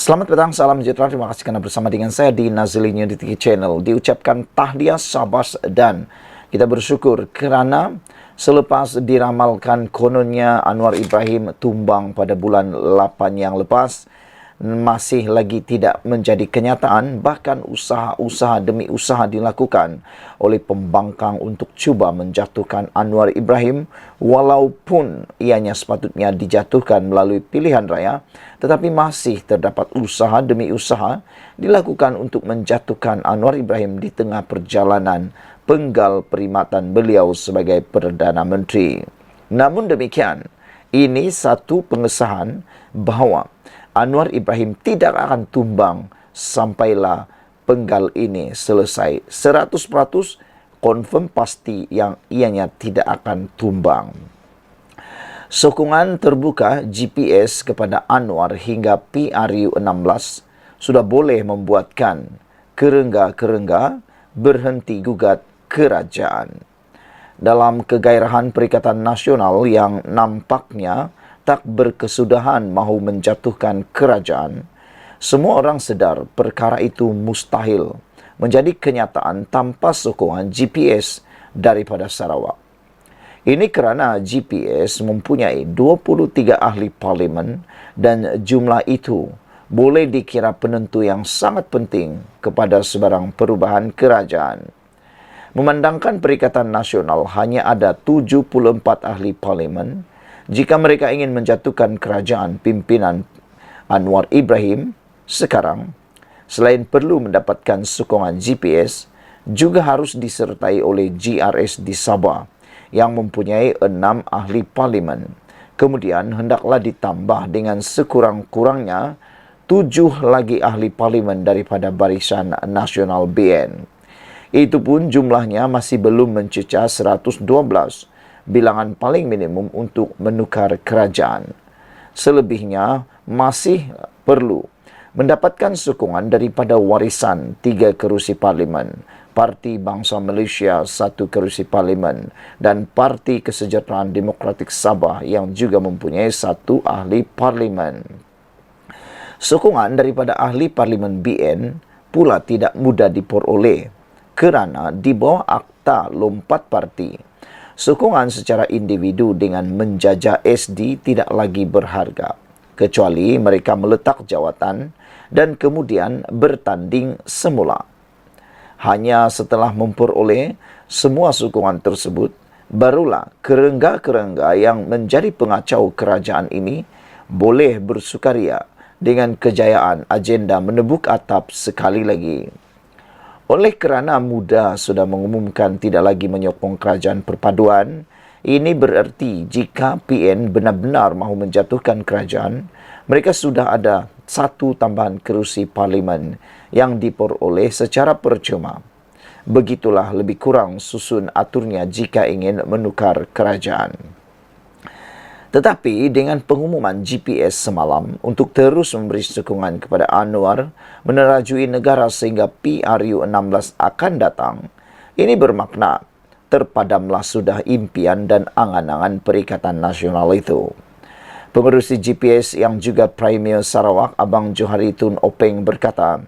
Selamat petang, salam sejahtera. Terima kasih karena bersama dengan saya di Nazili Unity Channel. Diucapkan tahniah, sabas, dan kita bersyukur kerana selepas diramalkan kononnya Anwar Ibrahim tumbang pada bulan 8 yang lepas, masih lagi tidak menjadi kenyataan. Bahkan usaha-usaha demi usaha dilakukan oleh pembangkang untuk cuba menjatuhkan Anwar Ibrahim, walaupun ianya sepatutnya dijatuhkan melalui pilihan raya, tetapi masih terdapat usaha demi usaha dilakukan untuk menjatuhkan Anwar Ibrahim di tengah perjalanan penggal perkhidmatan beliau sebagai Perdana Menteri. Namun demikian, ini satu pengesahan bahawa Anwar Ibrahim tidak akan tumbang sampailah penggal ini selesai. 100% confirm pasti yang ianya tidak akan tumbang. Sokongan terbuka GPS kepada Anwar hingga PRU16 sudah boleh membuatkan kerengga-kerengga berhenti gugat kerajaan. Dalam kegairahan Perikatan Nasional yang nampaknya tak berkesudahan mahu menjatuhkan kerajaan, semua orang sedar perkara itu mustahil menjadi kenyataan tanpa sokongan GPS daripada Sarawak. Ini kerana GPS mempunyai 23 ahli parlimen dan jumlah itu boleh dikira penentu yang sangat penting kepada sebarang perubahan kerajaan. Memandangkan Perikatan Nasional hanya ada 74 ahli parlimen, jika mereka ingin menjatuhkan kerajaan pimpinan Anwar Ibrahim sekarang, selain perlu mendapatkan sokongan GPS, juga harus disertai oleh GRS di Sabah yang mempunyai 6 ahli parlimen. Kemudian hendaklah ditambah dengan sekurang-kurangnya 7 lagi ahli parlimen daripada Barisan Nasional BN. Itu pun jumlahnya masih belum mencecah 112, bilangan paling minimum untuk menukar kerajaan. Selebihnya masih perlu mendapatkan sokongan daripada warisan 3 kerusi parlimen, Parti Bangsa Malaysia 1 kerusi parlimen, dan Parti Kesejahteraan Demokratik Sabah yang juga mempunyai 1 ahli parlimen. Sokongan daripada ahli parlimen BN pula tidak mudah diperoleh kerana di bawah Akta Lompat Parti, sokongan secara individu dengan menjajah SD tidak lagi berharga, kecuali mereka meletak jawatan dan kemudian bertanding semula. Hanya setelah memperoleh semua sokongan tersebut, barulah kerengga-kerengga yang menjadi pengacau kerajaan ini boleh bersukaria dengan kejayaan agenda menebuk atap sekali lagi. Oleh kerana muda sudah mengumumkan tidak lagi menyokong kerajaan perpaduan, ini bererti jika PN benar-benar mahu menjatuhkan kerajaan, mereka sudah ada 1 tambahan kerusi parlimen yang diperoleh secara percuma. Begitulah lebih kurang susun aturnya jika ingin menukar kerajaan. Tetapi dengan pengumuman GPS semalam untuk terus memberi sokongan kepada Anwar menerajui negara sehingga PRU16 akan datang, ini bermakna terpadamlah sudah impian dan angan-angan Perikatan Nasional itu. Pengerusi GPS yang juga Premier Sarawak, Abang Johari Tun Openg berkata,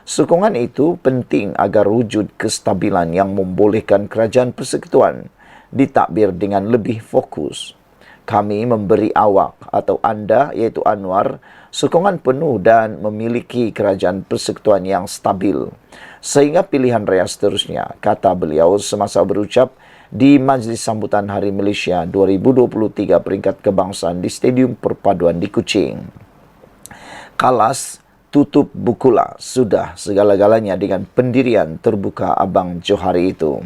sokongan itu penting agar wujud kestabilan yang membolehkan kerajaan persekutuan ditadbir dengan lebih fokus. Kami memberi awak atau anda, iaitu Anwar, sokongan penuh dan memiliki kerajaan persekutuan yang stabil sehingga pilihan raya seterusnya, kata beliau semasa berucap di Majlis Sambutan Hari Malaysia 2023 peringkat kebangsaan di Stadium Perpaduan di Kuching. Kalas tutup bukulah sudah segala-galanya dengan pendirian terbuka Abang Johari itu.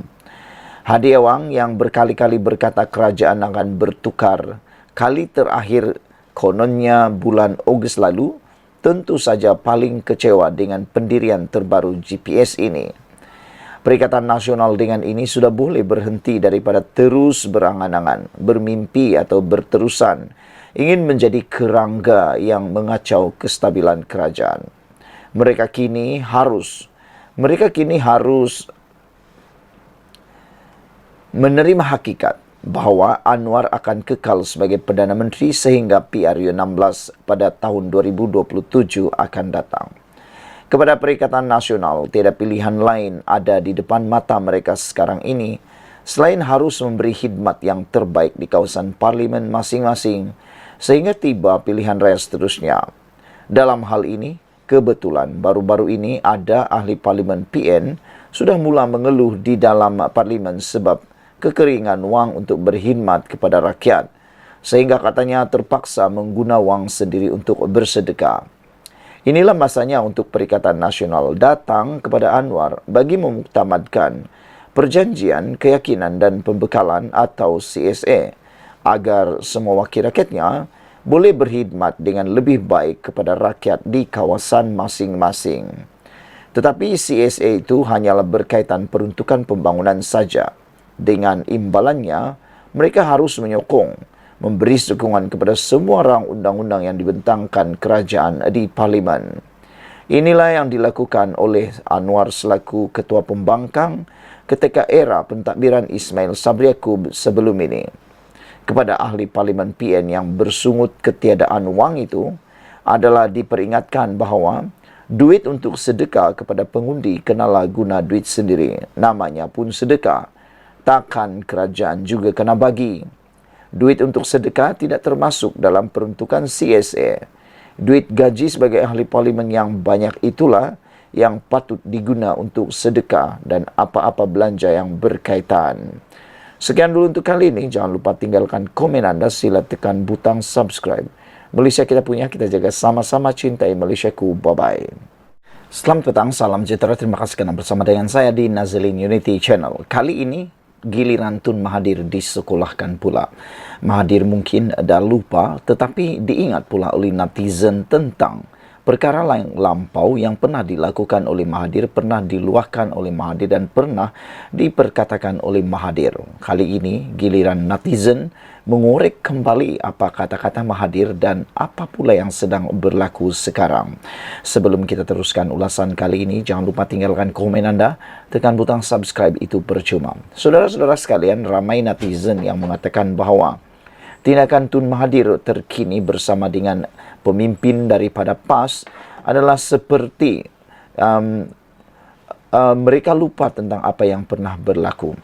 Hadi Awang yang berkali-kali berkata kerajaan akan bertukar, kali terakhir kononnya bulan Ogos lalu, tentu saja paling kecewa dengan pendirian terbaru GPS ini. Perikatan Nasional dengan ini sudah boleh berhenti daripada terus berangan-angan, bermimpi atau berterusan ingin menjadi kerangga yang mengacau kestabilan kerajaan. Mereka kini harus menerima hakikat bahawa Anwar akan kekal sebagai Perdana Menteri sehingga PRU 16 pada tahun 2027 akan datang. Kepada Perikatan Nasional, tiada pilihan lain ada di depan mata mereka sekarang ini selain harus memberi khidmat yang terbaik di kawasan parlimen masing-masing sehingga tiba pilihan raya seterusnya. Dalam hal ini, kebetulan baru-baru ini ada ahli parlimen PN sudah mula mengeluh di dalam parlimen sebab kekeringan wang untuk berkhidmat kepada rakyat sehingga katanya terpaksa mengguna wang sendiri untuk bersedekah. Inilah masanya untuk Perikatan Nasional datang kepada Anwar bagi memuktamadkan perjanjian keyakinan dan pembekalan atau CSA agar semua wakil rakyatnya boleh berkhidmat dengan lebih baik kepada rakyat di kawasan masing-masing. Tetapi CSA itu hanyalah berkaitan peruntukan pembangunan saja. Dengan imbalannya, mereka harus menyokong memberi sokongan kepada semua rang undang-undang yang dibentangkan kerajaan di parlimen. Inilah yang dilakukan oleh Anwar selaku Ketua Pembangkang ketika era pentadbiran Ismail Sabri Yaakob sebelum ini. Kepada ahli parlimen PN yang bersungut ketiadaan wang itu adalah diperingatkan bahawa duit untuk sedekah kepada pengundi kenalah guna duit sendiri. Namanya pun sedekah. Takkan kerajaan juga kena bagi. Duit untuk sedekah tidak termasuk dalam peruntukan CSA. Duit gaji sebagai ahli parlimen yang banyak itulah yang patut diguna untuk sedekah dan apa-apa belanja yang berkaitan. Sekian dulu untuk kali ini. Jangan lupa tinggalkan komen anda. Sila tekan butang subscribe. Malaysia kita punya, kita jaga sama-sama, cintai Malaysiaku. Bye-bye. Selamat petang, salam sejahtera. Terima kasih kerana bersama dengan saya di Nazlin Unity Channel. Kali ini giliran Tun Mahathir disekolahkan pula. Mahathir mungkin dah lupa tetapi diingat pula oleh netizen tentang perkara lain lampau yang pernah dilakukan oleh Mahathir, pernah diluahkan oleh Mahathir dan pernah diperkatakan oleh Mahathir. Kali ini giliran netizen mengorek kembali apa kata-kata Mahathir dan apa pula yang sedang berlaku sekarang. Sebelum kita teruskan ulasan kali ini, jangan lupa tinggalkan komen anda, tekan butang subscribe, itu percuma. Saudara-saudara sekalian, ramai netizen yang mengatakan bahawa tindakan Tun Mahathir terkini bersama dengan pemimpin daripada PAS adalah seperti mereka lupa tentang apa yang pernah berlaku.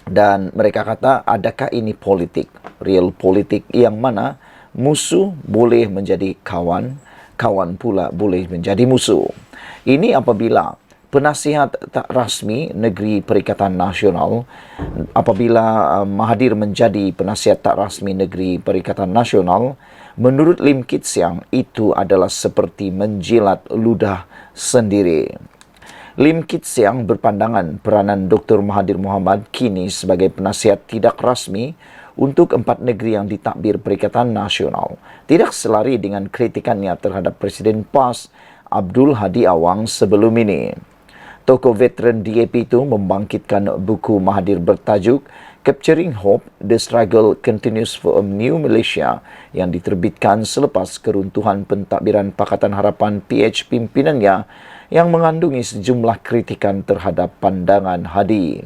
Dan mereka kata, adakah ini politik, real politik yang mana musuh boleh menjadi kawan, kawan pula boleh menjadi musuh. Ini apabila penasihat tak rasmi Negeri Perikatan Nasional, apabila Mahathir menjadi penasihat tak rasmi Negeri Perikatan Nasional, menurut Lim Kit Siang itu adalah seperti menjilat ludah sendiri. Lim Kit Siang berpandangan peranan Dr. Mahathir Mohamad kini sebagai penasihat tidak rasmi untuk 4 negeri yang ditakbir Perikatan Nasional tidak selari dengan kritikannya terhadap Presiden PAS Abdul Hadi Awang sebelum ini. Tokoh veteran DAP itu membangkitkan buku Mahathir bertajuk Capturing Hope, The Struggle Continues for a New Malaysia yang diterbitkan selepas keruntuhan pentadbiran Pakatan Harapan PH pimpinannya yang mengandungi sejumlah kritikan terhadap pandangan Hadi.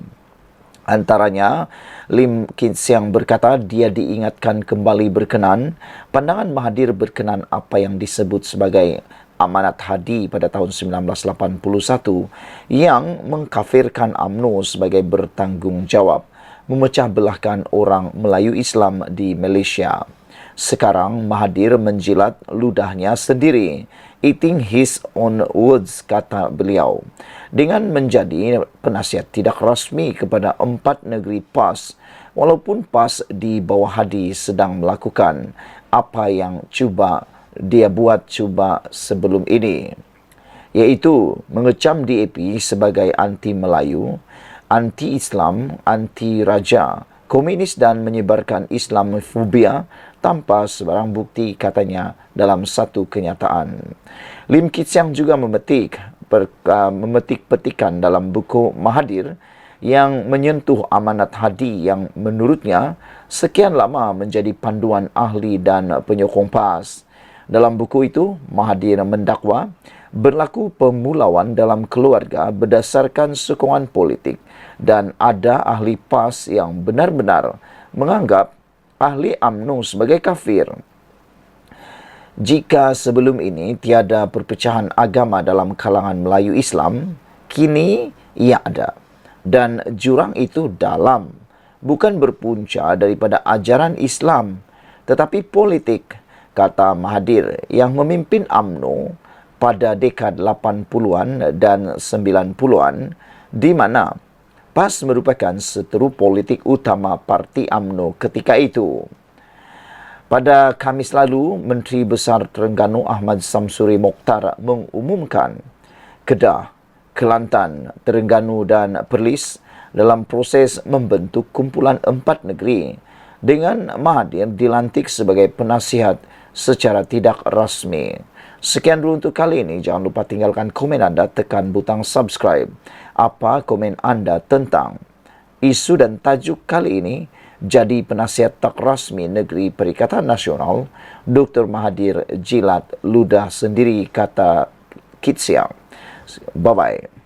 Antaranya, Lim Kit Siang berkata dia diingatkan kembali berkenan pandangan Mahathir berkenan apa yang disebut sebagai amanat Hadi pada tahun 1981 yang mengkafirkan UMNO sebagai bertanggungjawab memecah belahkan orang Melayu Islam di Malaysia. Sekarang Mahathir menjilat ludahnya sendiri, eating his own words, kata beliau. Dengan menjadi penasihat tidak rasmi kepada 4 negeri PAS, walaupun PAS di bawah Hadi sedang melakukan apa yang dia buat sebelum ini, iaitu mengecam DAP sebagai anti-Melayu, anti-Islam, anti-Raja, komunis dan menyebarkan Islamofobia tanpa sebarang bukti, katanya dalam satu kenyataan. Lim Kit Siang juga memetik petikan dalam buku Mahathir yang menyentuh amanat Hadi yang menurutnya sekian lama menjadi panduan ahli dan penyokong PAS. Dalam buku itu, Mahathir mendakwa berlaku pemulauan dalam keluarga berdasarkan sokongan politik dan ada ahli PAS yang benar-benar menganggap ahli UMNO sebagai kafir. Jika sebelum ini tiada perpecahan agama dalam kalangan Melayu Islam, kini ia ada. Dan jurang itu dalam, bukan berpunca daripada ajaran Islam, tetapi politik, kata Mahathir yang memimpin UMNO pada dekad 80-an dan 90-an, di mana PAS merupakan seteru politik utama parti UMNO ketika itu. Pada Khamis lalu, Menteri Besar Terengganu Ahmad Samsuri Mokhtar mengumumkan Kedah, Kelantan, Terengganu dan Perlis dalam proses membentuk kumpulan 4 negeri dengan Mahathir dilantik sebagai penasihat secara tidak rasmi. Sekian dulu untuk kali ini. Jangan lupa tinggalkan komen anda, tekan butang subscribe. Apa komen anda tentang isu dan tajuk kali ini? Jadi penasihat tak rasmi Negeri Perikatan Nasional, Dr. Mahathir jilat ludah sendiri, kata Kit Siang. Bye-bye.